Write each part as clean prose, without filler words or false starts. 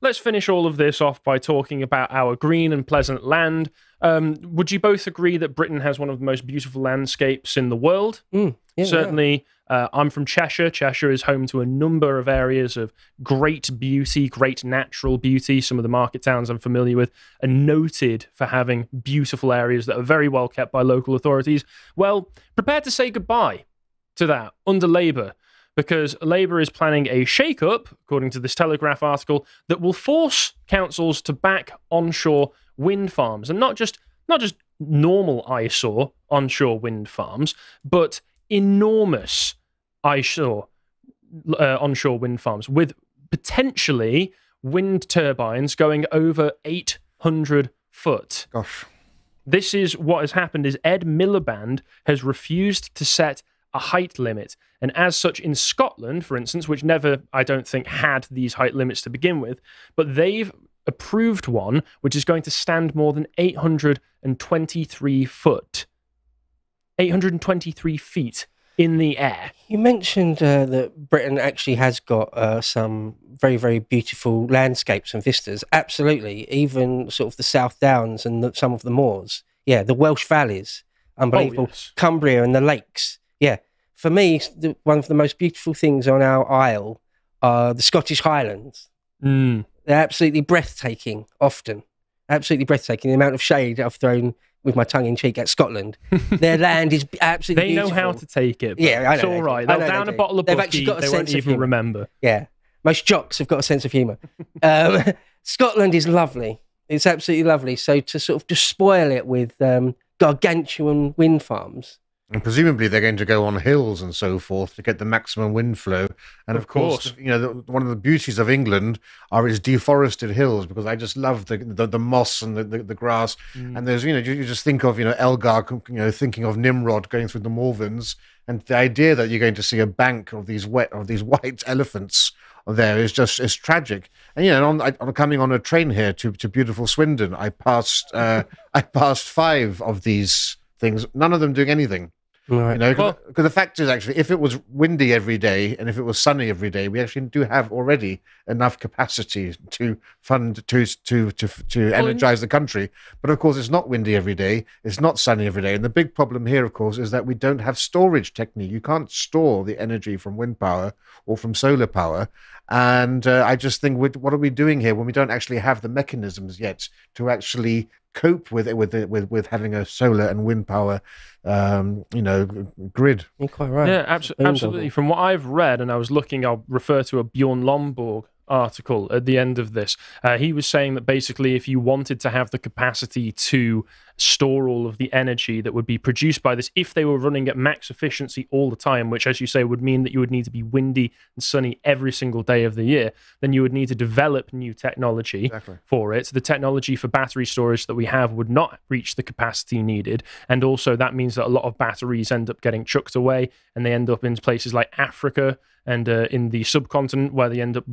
let's finish all of this off by talking about our green and pleasant land. Would you both agree that Britain has one of the most beautiful landscapes in the world? Certainly. I'm from Cheshire. Cheshire is home to a number of areas of great beauty, great natural beauty. Some of the market towns I'm familiar with are noted for having beautiful areas that are very well kept by local authorities. Well, prepare to say goodbye to that under Labour, because Labour is planning a shake-up, according to this Telegraph article, that will force councils to back onshore wind farms, and not just normal eyesore onshore wind farms, but enormous onshore wind farms with potentially wind turbines going over 800 foot. Gosh. This is what has happened is Ed Miliband has refused to set a height limit. And as such, in Scotland, for instance, which never, I don't think, had these height limits to begin with, but they've approved one which is going to stand more than 823 foot. 823 feet in the air. You mentioned that Britain actually has got some very, very beautiful landscapes and vistas. Absolutely. Even sort of the South Downs and some of the moors. Yeah, the Welsh valleys. Unbelievable. Oh, yes. Cumbria and the lakes. Yeah. For me, one of the most beautiful things on our isle are the Scottish Highlands. They're absolutely breathtaking, often. Absolutely breathtaking. The amount of shade I've thrown with my tongue in cheek at Scotland. Their land is absolutely beautiful. They know how to take it. Yeah, I know. It's all right. They'll down a bottle of Bucky, they won't even remember. Yeah. Most jocks have got a sense of humour. Scotland is lovely. It's absolutely lovely. So to sort of just spoil it with gargantuan wind farms. And presumably they're going to go on hills and so forth to get the maximum wind flow. And of course, you know, one of the beauties of England are its deforested hills, because I just love the moss and the grass. And there's, you know, you just think of, you know, Elgar, you know, thinking of Nimrod going through the Malverns, and the idea that you're going to see a bank of these white elephants there is tragic. And you know, on coming on a train here to beautiful Swindon, I passed 5 of these things, none of them doing anything. Right. You know, because the fact is, actually, if it was windy every day and if it was sunny every day, we actually do have already enough capacity to fund to energize the country. But of course, it's not windy every day, it's not sunny every day, and the big problem here, of course, is that we don't have storage technique. You can't store the energy from wind power or from solar power. And I just think, what are we doing here when we don't actually have the mechanisms yet to actually cope with having a solar and wind power, you know, grid? You're quite right. Yeah, absolutely. From what I've read, and I was looking, I'll refer to a Bjorn Lomborg article at the end of this. He was saying that basically, if you wanted to have the capacity to store all of the energy that would be produced by this, if they were running at max efficiency all the time, which, as you say, would mean that you would need to be windy and sunny every single day of the year, then you would need to develop new technology for it. The technology for battery storage that we have would not reach the capacity needed, and also that means that a lot of batteries end up getting chucked away, and they end up in places like Africa and in the subcontinent, where they end up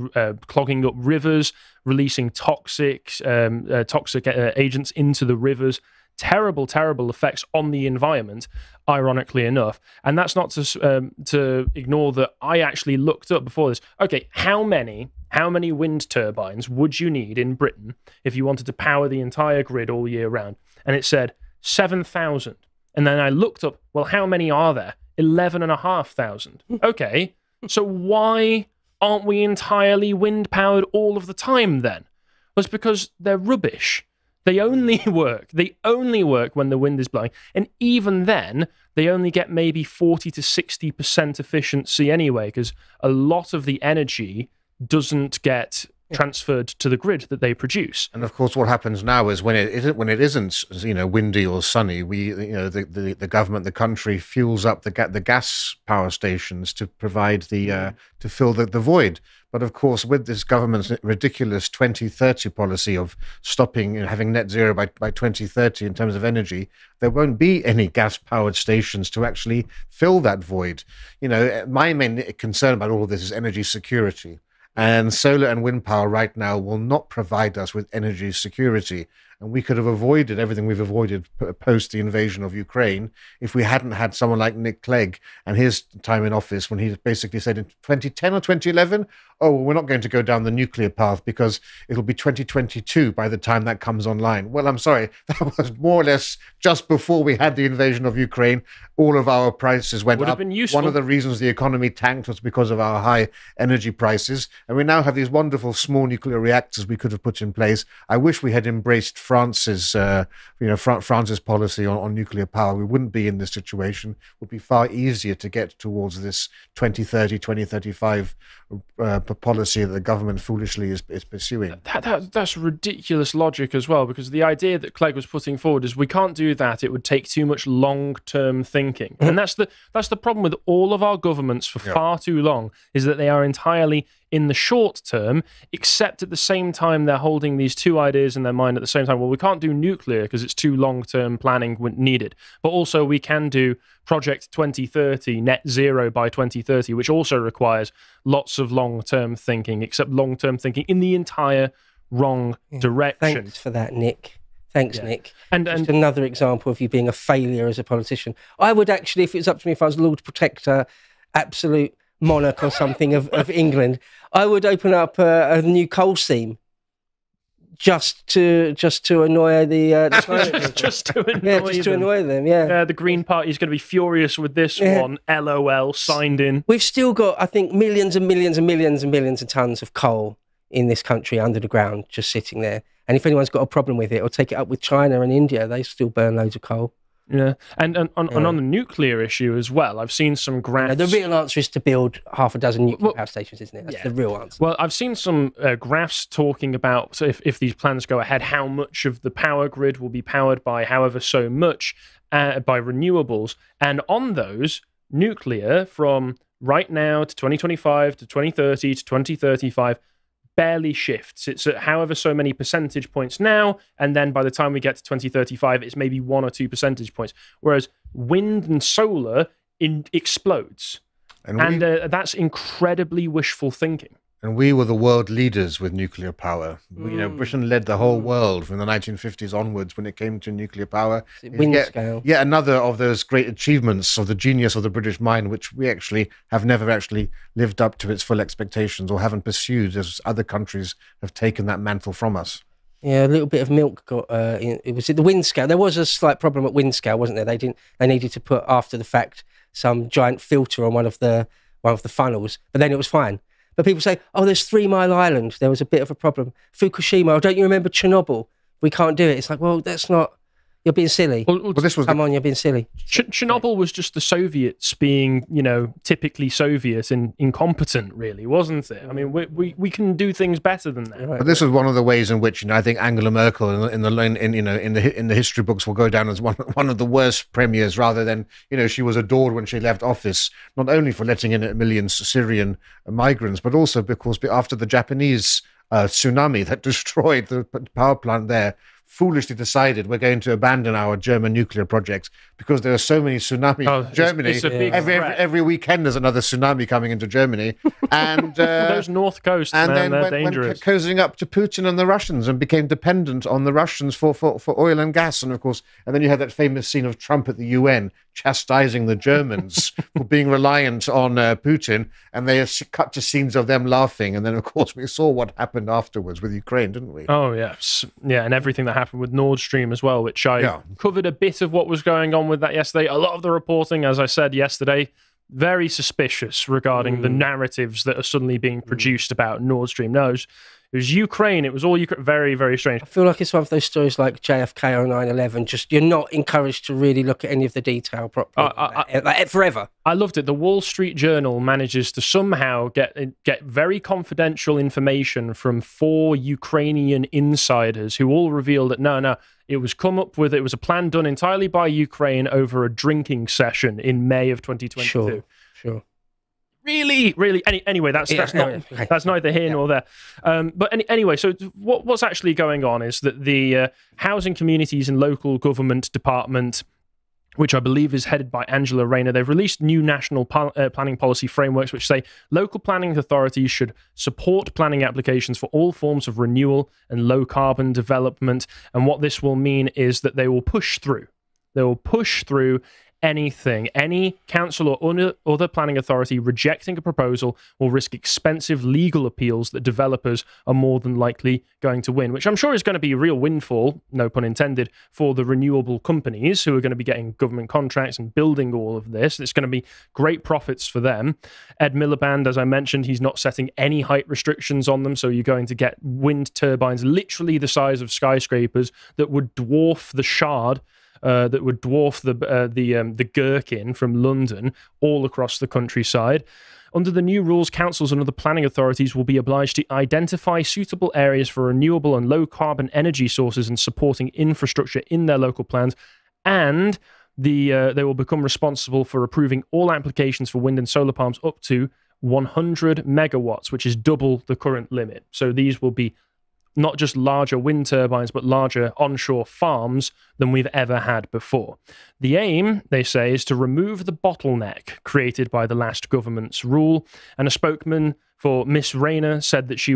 clogging up rivers, releasing toxic agents into the rivers. Terrible, terrible effects on the environment, ironically enough. And that's not to ignore that I actually looked up before this. Okay, how many wind turbines would you need in Britain if you wanted to power the entire grid all year round? And it said 7,000. And then I looked up, well, how many are there? 11,500. Okay, so why aren't we entirely wind powered all of the time then? Well, it's because they're rubbish. They only work when the wind is blowing. And even then, they only get maybe 40 to 60% efficiency anyway, because a lot of the energy doesn't get transferred to the grid that they produce. And of course, what happens now is when it isn't, you know, windy or sunny, the government, the country fuels up the gas power stations to provide to fill the void. But of course, with this government's ridiculous 2030 policy of stopping and having net zero by 2030 in terms of energy, there won't be any gas-powered stations to actually fill that void. You know, my main concern about all of this is energy security. And solar and wind power right now will not provide us with energy security. and we could have avoided everything we've avoided post the invasion of Ukraine if we hadn't had someone like Nick Clegg and his time in office, when he basically said in 2010 or 2011, oh, well, we're not going to go down the nuclear path because it'll be 2022 by the time that comes online. Well, I'm sorry, that was more or less just before we had the invasion of Ukraine. All of our prices went Would have up. been useful. One of the reasons the economy tanked was because of our high energy prices. And we now have these wonderful small nuclear reactors we could have put in place. I wish we had embraced France's policy on nuclear power. We wouldn't be in this situation. It would be far easier to get towards this 2030, 2035 policy that the government foolishly is pursuing. That's ridiculous logic as well, because the idea that Clegg was putting forward is we can't do that. It would take too much long-term thinking. And that's the problem with all of our governments for far too long, is that they are entirely in the short term, except at the same time they're holding these two ideas in their mind at the same time. Well, we can't do nuclear because it's too long-term planning needed. But also we can do Project 2030, net zero by 2030, which also requires lots of long-term thinking, except long-term thinking in the entire wrong direction. Thanks for that, Nick. Thanks, Nick. And just another example of you being a failure as a politician. I would actually, if it was up to me, if I was Lord Protector, absolute monarch or something of England, I would open up a new coal seam just to annoy the just to annoy them. Yeah. The Green Party is going to be furious with this one. LOL, signed in. We've still got, I think, millions and millions and millions and millions of tons of coal in this country under the ground, just sitting there. And if anyone's got a problem with it, or take it up with China and India, they still burn loads of coal. Yeah, and on the nuclear issue as well, I've seen some graphs. The real answer is to build half a dozen nuclear power stations, isn't it? That's the real answer. Well, I've seen some graphs talking about, if these plans go ahead, how much of the power grid will be powered by however so much by renewables. And on those, nuclear from right now to 2025 to 2030 to 2035 barely shifts. It's at however so many percentage points now, and then by the time we get to 2035, it's maybe 1 or 2 percentage points. Whereas wind and solar explodes, and that's incredibly wishful thinking. And we were the world leaders with nuclear power. Britain led the whole world from the 1950s onwards when it came to nuclear power. Wind scale. Yet another of those great achievements of the genius of the British mind, which we actually have never actually lived up to its full expectations, or haven't pursued, as other countries have taken that mantle from us. Yeah, a little bit of milk got. It was the wind scale. There was a slight problem at wind scale, wasn't there? They needed to put, after the fact, some giant filter on one of the funnels, but then it was fine. But people say, oh, there's 3 Mile Island. There was a bit of a problem. Fukushima, oh, don't you remember Chernobyl? We can't do it. It's like, well, that's not... You're being silly. Well, this was Come on, you're being silly. Chernobyl was just the Soviets being, typically Soviet and incompetent, really, wasn't it? I mean, we can do things better than that. But this was one of the ways in which I think Angela Merkel in the history books will go down as one of the worst premiers, rather than she was adored when she left office, not only for letting in 1 million Syrian migrants, but also because after the Japanese tsunami that destroyed the power plant there, foolishly decided we're going to abandon our German nuclear projects because there are so many tsunamis in Germany. It's a big every weekend there's another tsunami coming into Germany. And those north coasts, and man, then they're dangerous. Went cozying up to Putin and the Russians and became dependent on the Russians for oil and gas. And of course, and then you had that famous scene of Trump at the UN chastising the Germans for being reliant on Putin, and they cut to scenes of them laughing. And then, of course, we saw what happened afterwards with Ukraine, didn't we? Oh, yes. Yeah, and everything that happened with Nord Stream as well, which I covered a bit of what was going on with that yesterday. A lot of the reporting, as I said yesterday, very suspicious regarding the narratives that are suddenly being produced about Nord Stream. No, it was Ukraine. It was all Ukraine. Very, very strange. I feel like it's one of those stories like JFK or 9/11. Just you're not encouraged to really look at any of the detail properly. Like forever. I loved it. The Wall Street Journal manages to somehow get very confidential information from 4 Ukrainian insiders who all revealed that no, it was a plan done entirely by Ukraine over a drinking session in May of 2022. Sure. Really. Anyway, that's neither here nor there. But anyway, so what's actually going on is that the Housing, Communities and Local Government Department which I believe is headed by Angela Rayner. They've released new national planning policy frameworks which say local planning authorities should support planning applications for all forms of renewal and low carbon development. And what this will mean is that they will push through. They will push through anything. Any council or other planning authority rejecting a proposal will risk expensive legal appeals that developers are more than likely going to win, which I'm sure is going to be a real windfall, no pun intended, for the renewable companies who are going to be getting government contracts and building all of this. It's going to be great profits for them. Ed Miliband, as I mentioned, he's not setting any height restrictions on them, so you're going to get wind turbines literally the size of skyscrapers that would dwarf the Shard, that would dwarf the Gherkin from London all across the countryside. Under the new rules, councils and other planning authorities will be obliged to identify suitable areas for renewable and low-carbon energy sources and supporting infrastructure in their local plans, and they will become responsible for approving all applications for wind and solar farms up to 100 megawatts, which is double the current limit. So these will be not just larger wind turbines, but larger onshore farms than we've ever had before. The aim, they say, is to remove the bottleneck created by the last government's rule. And a spokesman for Miss Rayner said that she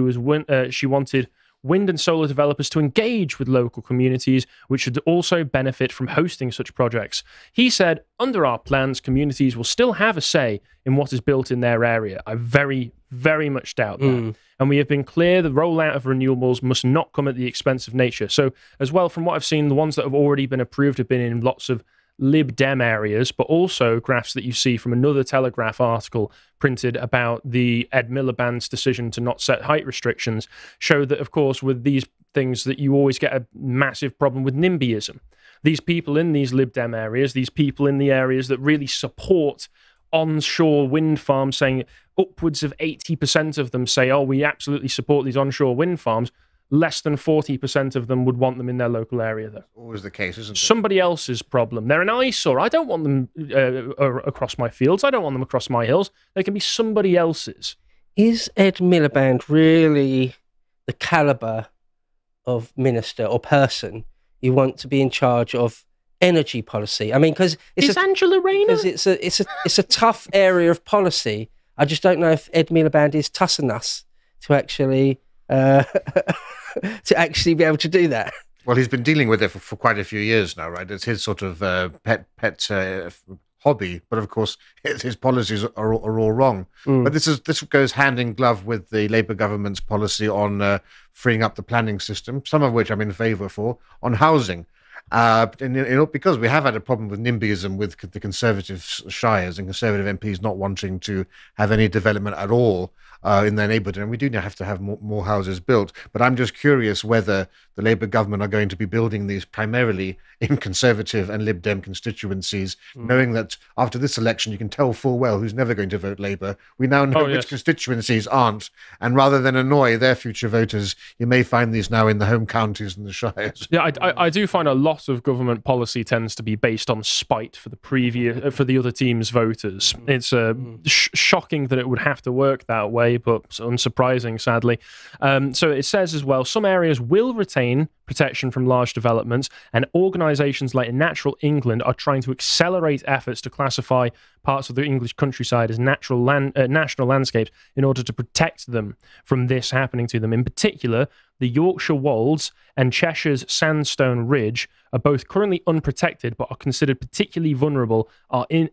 wanted wind and solar developers to engage with local communities, which should also benefit from hosting such projects. He said, under our plans, communities will still have a say in what is built in their area. I very, very much doubt that. And we have been clear the rollout of renewables must not come at the expense of nature. So as well, from what I've seen, the ones that have already been approved have been in lots of Lib Dem areas, but also graphs that you see from another Telegraph article printed about the Ed Miliband's decision to not set height restrictions show that, of course, with these things that you always get a massive problem with NIMBYism. These people in these Lib Dem areas, these people in the areas that really support onshore wind farms, saying upwards of 80% of them say, oh, we absolutely support these onshore wind farms. Less than 40% of them would want them in their local area, though. Always the case, isn't it? Somebody else's problem. They're an eyesore. I don't want them across my fields. I don't want them across my hills. They can be somebody else's. Is Ed Miliband really the caliber of minister or person you want to be in charge of energy policy? I mean, because it's Angela Rayner? Because it's a tough area of policy. I just don't know if Ed Miliband is tough enough to actually to actually be able to do that. Well, he's been dealing with it for quite a few years now, right? It's his sort of pet hobby, but of course his policies are all wrong. But this goes hand in glove with the Labour government's policy on freeing up the planning system, some of which I'm in favour for, on housing. Because we have had a problem with NIMBYism with the Conservative shires and Conservative MPs not wanting to have any development at all in their neighbourhood, and we do have to have more houses built. But I'm just curious whether the Labour government are going to be building these primarily in Conservative and Lib Dem constituencies, knowing that after this election you can tell full well who's never going to vote Labour. We now know which constituencies aren't, and rather than annoy their future voters, you may find these now in the home counties and the shires. Yeah, I do find a lot of government policy tends to be based on spite for the other team's voters. It's shocking that it would have to work that way, but unsurprising, sadly. So it says as well, some areas will retain protection from large developments, and organisations like Natural England are trying to accelerate efforts to classify parts of the English countryside as national landscapes in order to protect them from this happening to them. In particular, the Yorkshire Wolds and Cheshire's Sandstone Ridge are both currently unprotected but are considered particularly vulnerable are in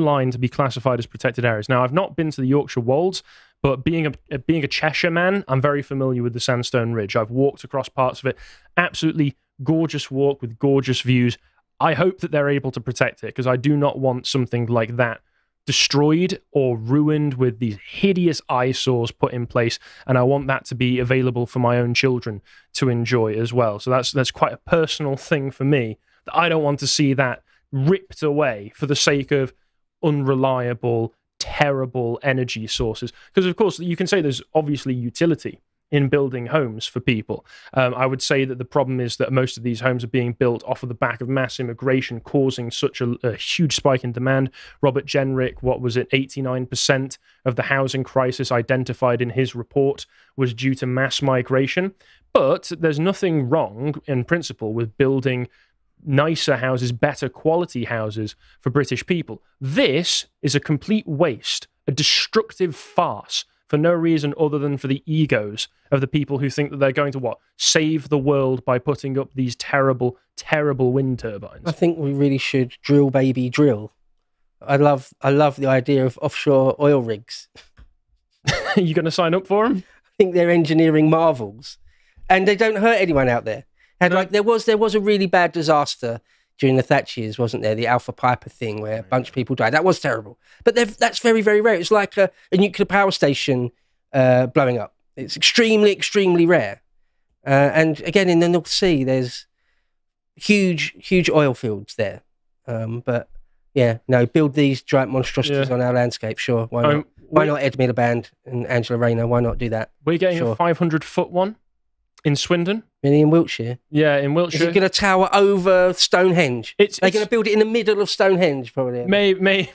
line to be classified as protected areas. Now, I've not been to the Yorkshire Wolds, but being a Cheshire man, I'm very familiar with the Sandstone Ridge. I've walked across parts of it. Absolutely gorgeous walk with gorgeous views. I hope that they're able to protect it, because I do not want something like that destroyed or ruined with these hideous eyesores put in place, and I want that to be available for my own children to enjoy as well. So that's quite a personal thing for me, that I don't want to see that ripped away for the sake of unreliable, terrible energy sources. Because of course you can say there's obviously utility in building homes for people. I would say that the problem is that most of these homes are being built off of the back of mass immigration, causing such a huge spike in demand. Robert Jenrick, 89% of the housing crisis identified in his report was due to mass migration. But there's nothing wrong in principle with building nicer houses, better quality houses for British people. This is a complete waste, a destructive farce for no reason other than for the egos of the people who think that they're going to, save the world by putting up these terrible, terrible wind turbines. I think we really should drill, baby, drill. I love the idea of offshore oil rigs. Are you going to sign up for them? I think they're engineering marvels, and they don't hurt anyone out there. And there was a really bad disaster during the Thatcher years, wasn't there? The Alpha Piper thing where a bunch of people died. That was terrible. But that's very, very rare. It's like a nuclear power station blowing up. It's extremely, extremely rare. And again, in the North Sea, there's huge, huge oil fields there. But yeah, no, build these giant monstrosities on our landscape. Sure, why not? Why not Ed Miliband and Angela Rayner? Why not do that? We're getting a 500-foot one in Swindon. Really, in Wiltshire? Yeah, in Wiltshire. Is it going to tower over Stonehenge? They're going to build it in the middle of Stonehenge, probably. Maybe.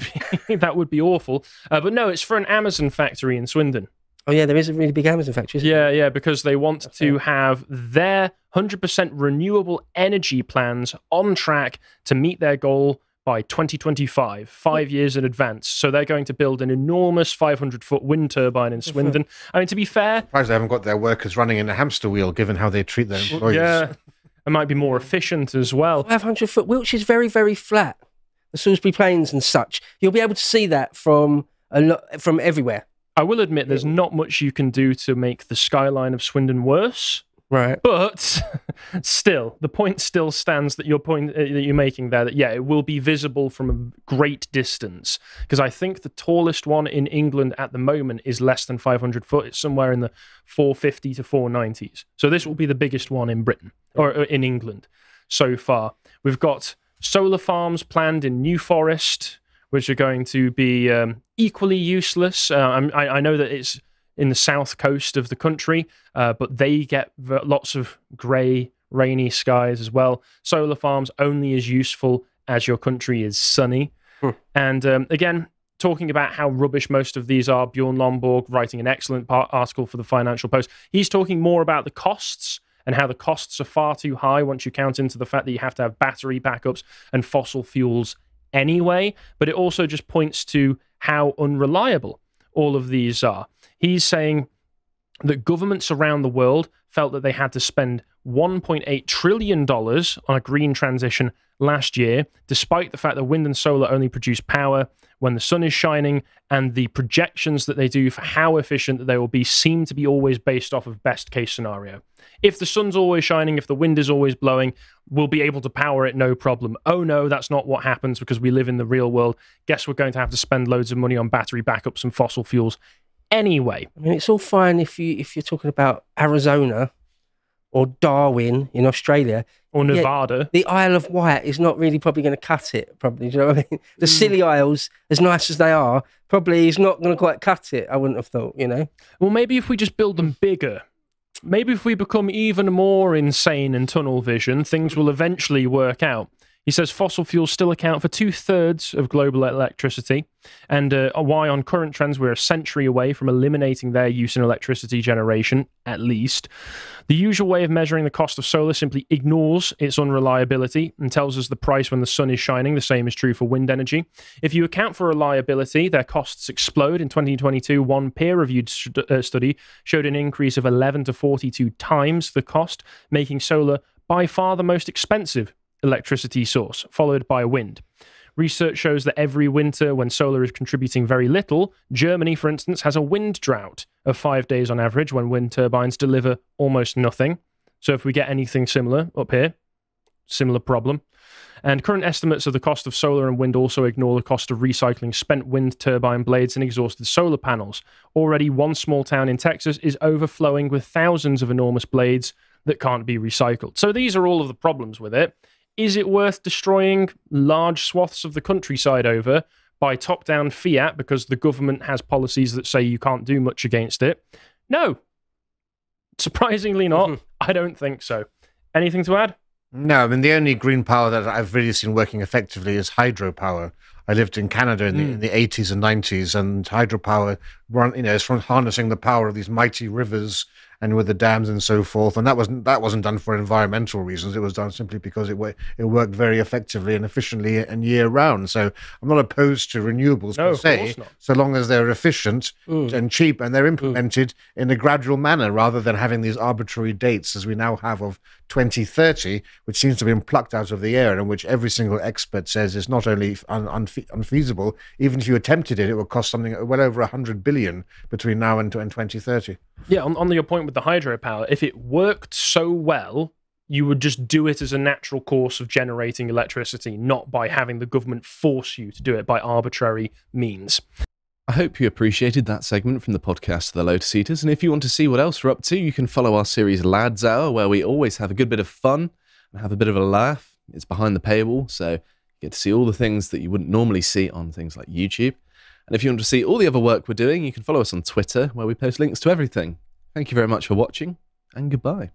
That would be awful. But no, it's for an Amazon factory in Swindon. Oh, yeah, there is a really big Amazon factory, isn't there? Yeah, because they want to have their 100% renewable energy plans on track to meet their goal by 2025, 5 years in advance. So they're going to build an enormous 500-foot wind turbine in Swindon. I mean, to be fair... Surprised they haven't got their workers running in a hamster wheel, given how they treat their employees. Yeah, it might be more efficient as well. 500-foot. Wiltshire's very, very flat. The Salisbury Plains and such. You'll be able to see that from everywhere. I will admit there's not much you can do to make the skyline of Swindon worse. Right. But still, the point still stands that you're making there, that, yeah, it will be visible from a great distance. Because I think the tallest one in England at the moment is less than 500 foot. It's somewhere in the 450 to 490s. So this will be the biggest one in Britain, or in England so far. We've got solar farms planned in New Forest, which are going to be equally useless. I know that it's in the south coast of the country, but they get lots of grey, rainy skies as well. Solar farms only as useful as your country is sunny. And again, talking about how rubbish most of these are, Bjorn Lomborg writing an excellent article for the Financial Post. He's talking more about the costs and how the costs are far too high once you count into the fact that you have to have battery backups and fossil fuels anyway. But it also just points to how unreliable all of these are. He's saying that governments around the world felt that they had to spend $1.8 trillion on a green transition last year, despite the fact that wind and solar only produce power when the sun is shining, and the projections that they do for how efficient they will be seem to be always based off of best case scenario. If the sun's always shining, if the wind is always blowing, we'll be able to power it no problem. Oh no, that's not what happens because we live in the real world. Guess we're going to have to spend loads of money on battery backups and fossil fuels anyway. I mean, it's all fine if you're talking about Arizona or Darwin in Australia. Or Nevada. The Isle of Wight is not really probably going to cut it, probably. Do you know what I mean? The Scilly Isles, as nice as they are, probably is not going to quite cut it, I wouldn't have thought, you know? Well, maybe if we just build them bigger, maybe if we become even more insane in tunnel vision, things will eventually work out. He says fossil fuels still account for 2/3 of global electricity, and why on current trends we're a century away from eliminating their use in electricity generation, at least. The usual way of measuring the cost of solar simply ignores its unreliability and tells us the price when the sun is shining. The same is true for wind energy. If you account for reliability, their costs explode. In 2022, one peer-reviewed study showed an increase of 11 to 42 times the cost, making solar by far the most expensive electricity source, followed by wind. Research shows that every winter, when solar is contributing very little, Germany, for instance, has a wind drought of 5 days on average when wind turbines deliver almost nothing. So if we get anything similar up here, similar problem. And current estimates of the cost of solar and wind also ignore the cost of recycling spent wind turbine blades and exhausted solar panels. Already, one small town in Texas is overflowing with thousands of enormous blades that can't be recycled. So these are all of the problems with it. Is it worth destroying large swaths of the countryside over by top-down fiat because the government has policies that say you can't do much against it? No. Surprisingly not. I don't think so. Anything to add? No, I mean, the only green power that I've really seen working effectively is hydropower. I lived in Canada in the 80s and 90s, and hydropower is from harnessing the power of these mighty rivers and with the dams and so forth. And that wasn't done for environmental reasons. It was done simply because it worked very effectively and efficiently and year round. So I'm not opposed to renewables per se, so long as they're efficient and cheap, and they're implemented in a gradual manner rather than having these arbitrary dates as we now have of 2030, which seems to have been plucked out of the air, and in which every single expert says is not only unfeasible, even if you attempted it, it would cost something well over 100 billion between now and 2030. Yeah, on your point with the hydropower, if it worked so well, you would just do it as a natural course of generating electricity, not by having the government force you to do it by arbitrary means. I hope you appreciated that segment from the podcast The Lotus Eaters, and if you want to see what else we're up to, you can follow our series Lads Hour, where we always have a good bit of fun and have a bit of a laugh. It's behind the paywall, so you get to see all the things that you wouldn't normally see on things like YouTube. And if you want to see all the other work we're doing, you can follow us on Twitter, where we post links to everything. Thank you very much for watching, and goodbye.